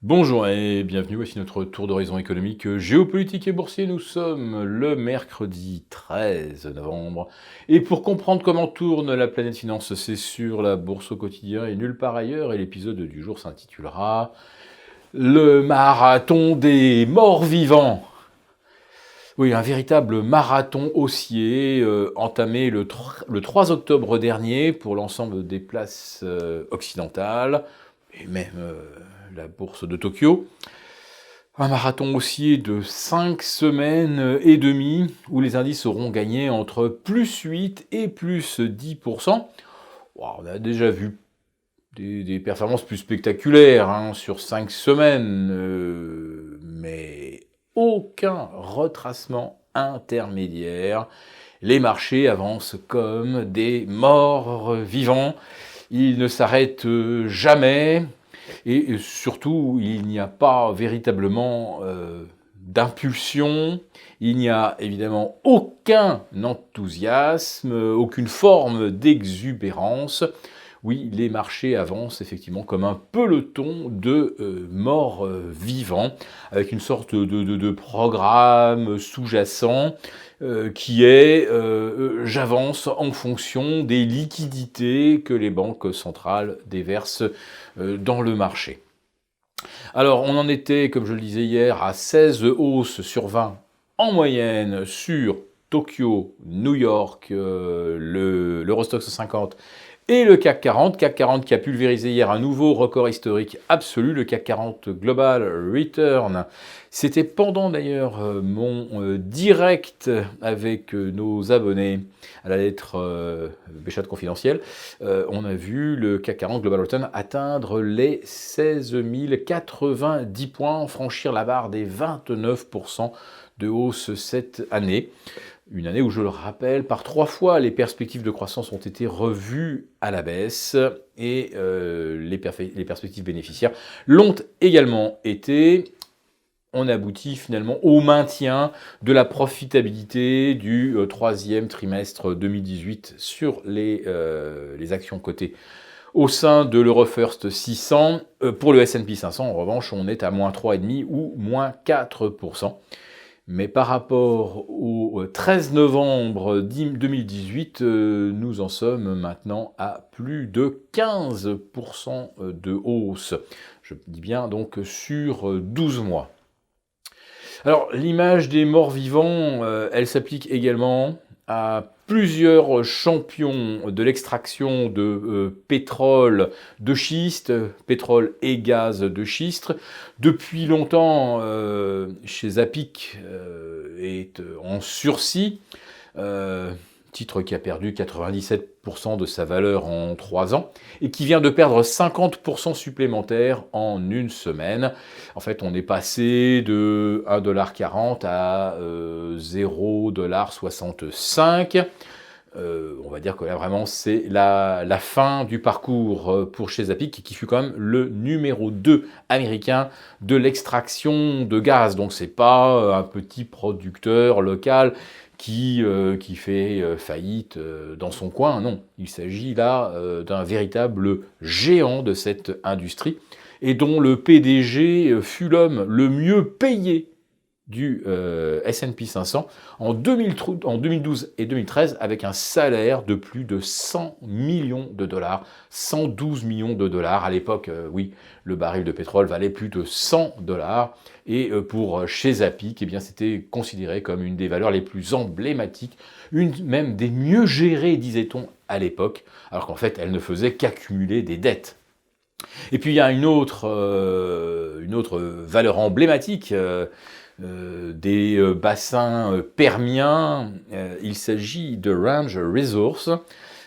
Bonjour et bienvenue, voici notre tour d'horizon économique, géopolitique et boursier. Nous sommes le mercredi 13 novembre. Et pour comprendre comment tourne la planète finance, c'est sur la bourse au quotidien et nulle part ailleurs. Et l'épisode du jour s'intitulera Le marathon des morts vivants. Oui, un véritable marathon haussier entamé le 3 octobre dernier pour l'ensemble des places occidentales et même la bourse de Tokyo. Un marathon haussier de 5 semaines et demie, où les indices auront gagné entre plus 8 et plus 10%. On a déjà vu des performances plus spectaculaires sur 5 semaines, mais aucun retracement intermédiaire. Les marchés avancent comme des morts vivants. Ils ne s'arrêtent jamais. Et surtout, il n'y a pas véritablement d'impulsion, il n'y a évidemment aucun enthousiasme, aucune forme d'exubérance. Oui, les marchés avancent effectivement comme un peloton de morts vivants, avec une sorte de programme sous-jacent qui est j'avance en fonction des liquidités que les banques centrales déversent dans le marché. Alors, on en était, comme je le disais hier, à 16 hausses sur 20 en moyenne sur Tokyo, New York, l'Eurostoxx 50 et le CAC 40. CAC 40 qui a pulvérisé hier un nouveau record historique absolu, le CAC 40 Global Return. C'était pendant d'ailleurs mon direct avec nos abonnés à la lettre Béchat confidentielle. On a vu le CAC 40 Global Return atteindre les 16 090 points, franchir la barre des 29% de hausse cette année. Une année où, je le rappelle, par 3 fois, les perspectives de croissance ont été revues à la baisse et les perspectives bénéficiaires l'ont également été. On aboutit finalement au maintien de la profitabilité du troisième trimestre 2018 sur les actions cotées au sein de l'Eurofirst 600. Pour le S&P 500, en revanche, on est à moins 3,5 ou moins 4%. Mais par rapport au 13 novembre 2018, nous en sommes maintenant à plus de 15% de hausse. Je dis bien donc sur 12 mois. Alors l'image des morts vivants, elle s'applique également à plusieurs champions de l'extraction de pétrole de schiste, pétrole et gaz de schiste. Depuis longtemps, chez Zapic est en sursis, titre qui a perdu 97% de sa valeur en 3 ans et qui vient de perdre 50% supplémentaires en une semaine. En fait, on est passé de 1,40$ à 0,65$. On va dire que là, vraiment, c'est la fin du parcours pour chez Zapic, qui fut quand même le numéro 2 américain de l'extraction de gaz. Donc, c'est pas un petit producteur local qui fait faillite dans son coin. Non, il s'agit là d'un véritable géant de cette industrie et dont le PDG fut l'homme le mieux payé du S&P 500 en 2012 et 2013 avec un salaire de plus de 100 millions de dollars, 112 millions de dollars. À l'époque, oui, le baril de pétrole valait plus de 100 dollars. Et pour chez Zapic, eh bien, c'était considéré comme une des valeurs les plus emblématiques, une même des mieux gérées, disait-on, à l'époque, alors qu'en fait, elle ne faisait qu'accumuler des dettes. Et puis il y a une autre valeur emblématique des bassins permiens. Il s'agit de Range Resources.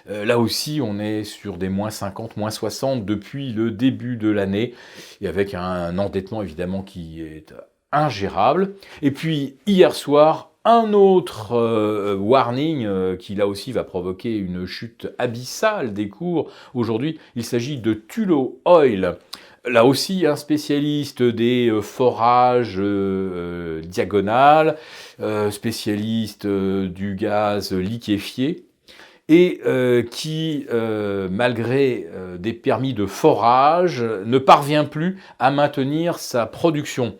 Là aussi, on est sur des moins 50, moins 60 depuis le début de l'année, et avec un endettement évidemment qui est ingérable. Et puis hier soir, un autre warning qui là aussi va provoquer une chute abyssale des cours. Aujourd'hui, il s'agit de Tullow Oil. Là aussi, un spécialiste des forages diagonales, spécialiste du gaz liquéfié. et qui, malgré des permis de forage, ne parvient plus à maintenir sa production.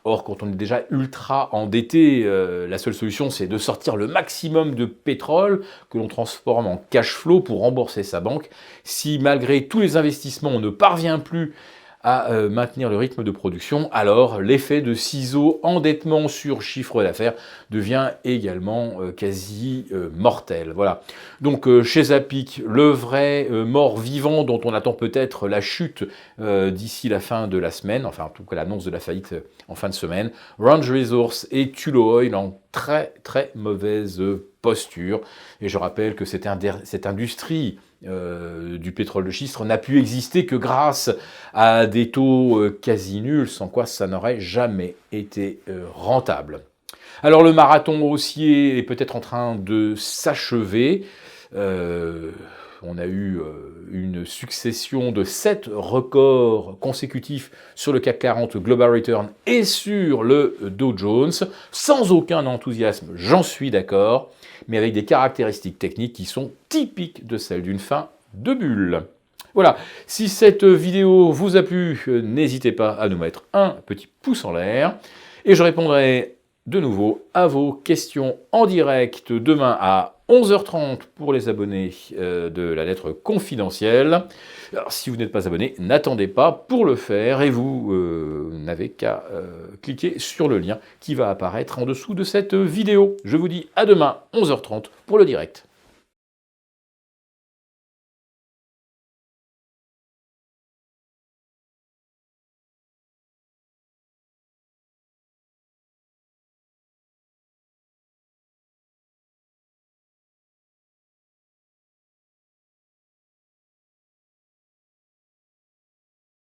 Or, quand on est déjà ultra endetté, la seule solution, c'est de sortir le maximum de pétrole que l'on transforme en cash flow pour rembourser sa banque. Si malgré tous les investissements, on ne parvient plus à maintenir le rythme de production, alors l'effet de ciseau endettement sur chiffre d'affaires devient également quasi mortel. Voilà. Donc chez Zapic, le vrai mort-vivant dont on attend peut-être la chute d'ici la fin de la semaine, enfin en tout cas l'annonce de la faillite en fin de semaine, Range Resources et Tullow Oil en très très mauvaise posture. Et je rappelle que cette industrie du pétrole de schiste n'a pu exister que grâce à des taux quasi nuls, sans quoi ça n'aurait jamais été rentable. Alors le marathon haussier est peut-être en train de s'achever. On a eu une succession de 7 records consécutifs sur le CAC 40 Global Return et sur le Dow Jones, sans aucun enthousiasme, j'en suis d'accord, mais avec des caractéristiques techniques qui sont typiques de celles d'une fin de bulle. Voilà, si cette vidéo vous a plu, n'hésitez pas à nous mettre un petit pouce en l'air, et je répondrai de nouveau à vos questions en direct demain à 11h30 pour les abonnés de la lettre confidentielle. Alors, si vous n'êtes pas abonné, n'attendez pas pour le faire et vous n'avez qu'à cliquer sur le lien qui va apparaître en dessous de cette vidéo. Je vous dis à demain 11h30 pour le direct.